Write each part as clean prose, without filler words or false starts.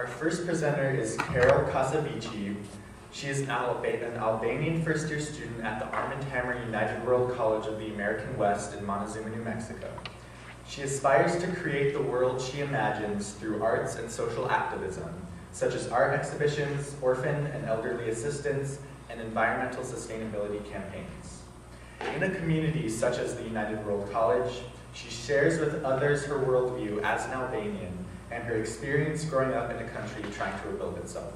Our first presenter is Kerol Kaskaviqi. She is an Albanian first-year student at the Armand United World College of the American West in Montezuma, New Mexico. She aspires to create the world she imagines through arts and social activism, such as art exhibitions, orphan and elderly assistance, and environmental sustainability campaigns. In a community such as the United World College, she shares with others her worldview as an Albanian and her experience growing up in a country trying to rebuild itself.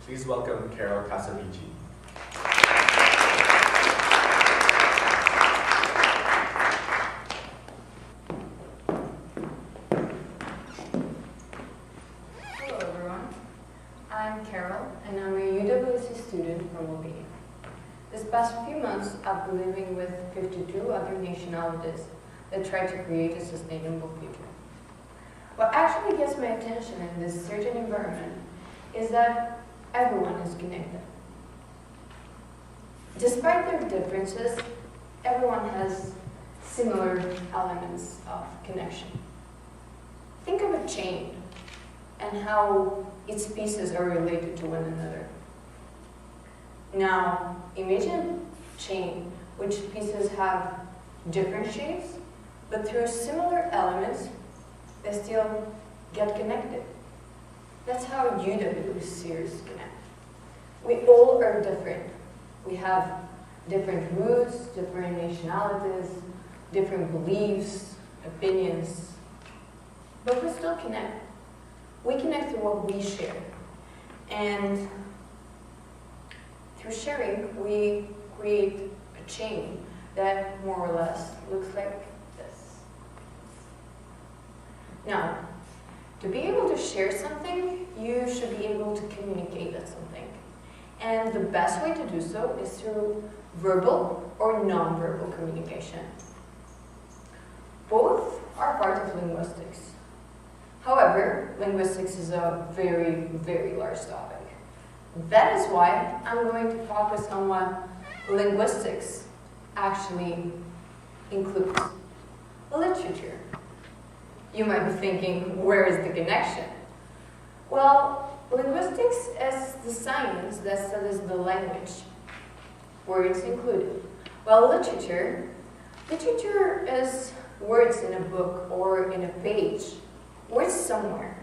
Please welcome Kerol Kaskaviqi. Hello everyone, I'm Kerol and I'm a UWC student from Albania. This past few months I've been living with 52 other nationalities that try to create a sustainable future. What actually gets my attention in this certain environment is that everyone is connected. Despite their differences, everyone has similar elements of connection. Think of a chain and how its pieces are related to one another. Now, imagine a chain which pieces have different shapes, but through similar elements, they still get connected. That's how UWCers connect. We all are different. We have different roots, different nationalities, different beliefs, opinions, but we still connect. We connect through what we share. And through sharing, we create a chain that more or less looks like this. Now, to be able to share something, you should be able to communicate that something. And the best way to do so is through verbal or non-verbal communication. Both are part of linguistics. However, linguistics is a very, very large topic. That is why I'm going to focus on what linguistics actually includes. Literature. You might be thinking, where is the connection? Well, linguistics is the science that studies the language, words included. While literature is words in a book or in a page, words somewhere.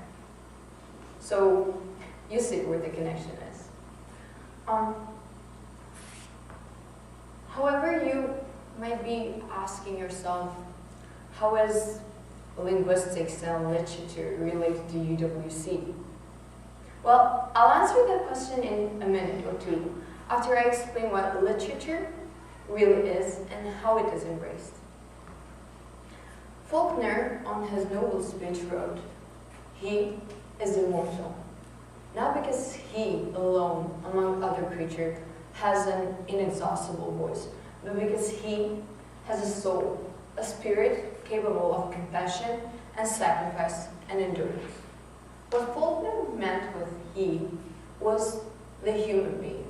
So you see where the connection is. However, you might be asking yourself, how is linguistics and literature related to UWC? Well, I'll answer that question in a minute or two after I explain what literature really is and how it is embraced. Faulkner, on his Nobel speech, wrote, "He is immortal, not because he alone, among other creatures, has an inexhaustible voice, but because he has a soul, a spirit capable of compassion and sacrifice and endurance." What Faulkner meant with he was the human being,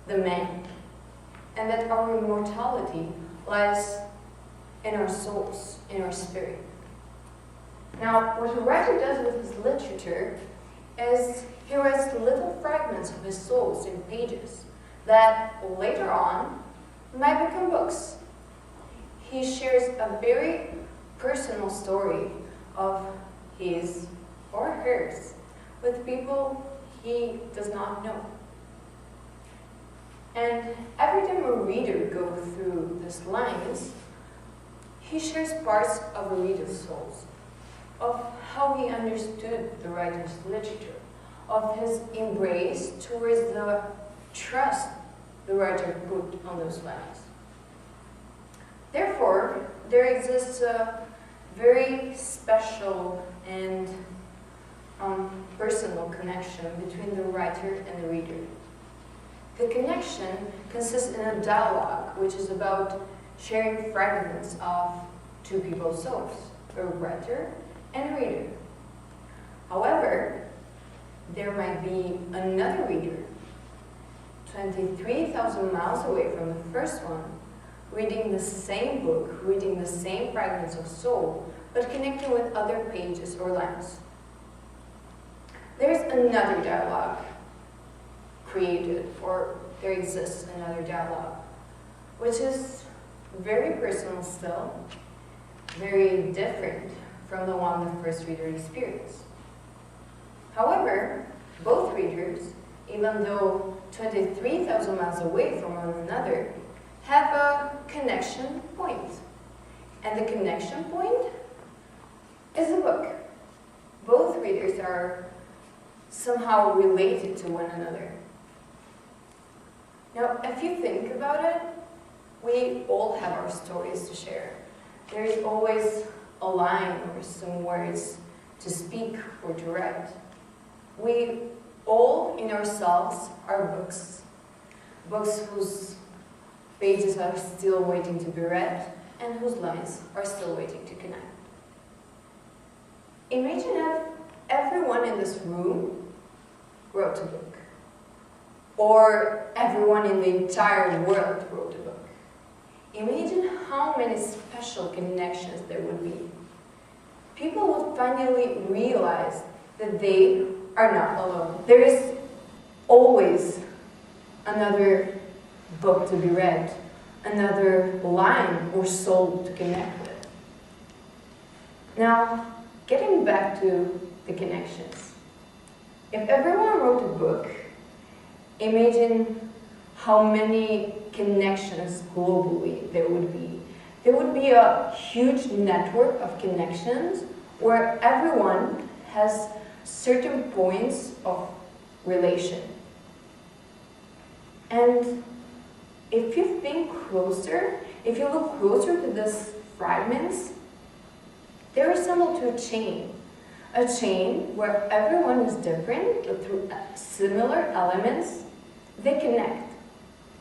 the man, and that our immortality lies in our souls, in our spirit. Now, what a writer does with his literature is he writes little fragments of his souls in pages that later on might become books. He shares a very personal story of his or hers with people he does not know. And every time a reader goes through these lines, he shares parts of a reader's souls, of how he understood the writer's literature, of his embrace towards the trust the writer put on those lines. Therefore, there exists a very special and personal connection between the writer and the reader. The connection consists in a dialogue, which is about sharing fragments of two people's souls, a writer and a reader. However, there might be another reader, 23,000 miles away from the first one, reading the same book, reading the same fragments of soul, but connecting with other pages or lines. there's another dialogue created, or there exists another dialogue, which is very personal still, very different from the one the first reader experienced. However, both readers, even though 23,000 miles away from one another, have a connection point. And the connection point is a book. Both readers are somehow related to one another. Now, if you think about it, we all have our stories to share. There's always a line or some words to speak or to write. We all in ourselves are books. Books whose pages are still waiting to be read and whose lines are still waiting to connect. Imagine if everyone in this room wrote a book, or everyone in the entire world wrote a book. Imagine how many special connections there would be. People would finally realize that they are not alone. There is always another book to be read, another line or soul to connect with. Now, getting back to the connections. If everyone wrote a book, imagine how many connections globally there would be. There would be a huge network of connections where everyone has certain points of relation. And if you think closer, if you look closer to this fragments, they resemble to a chain where everyone is different, but through similar elements, they connect.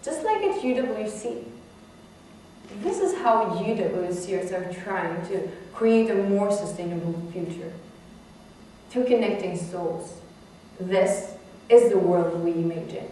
Just like at UWC. This is how UWCers are trying to create a more sustainable future. Through connecting souls. This is the world we imagine.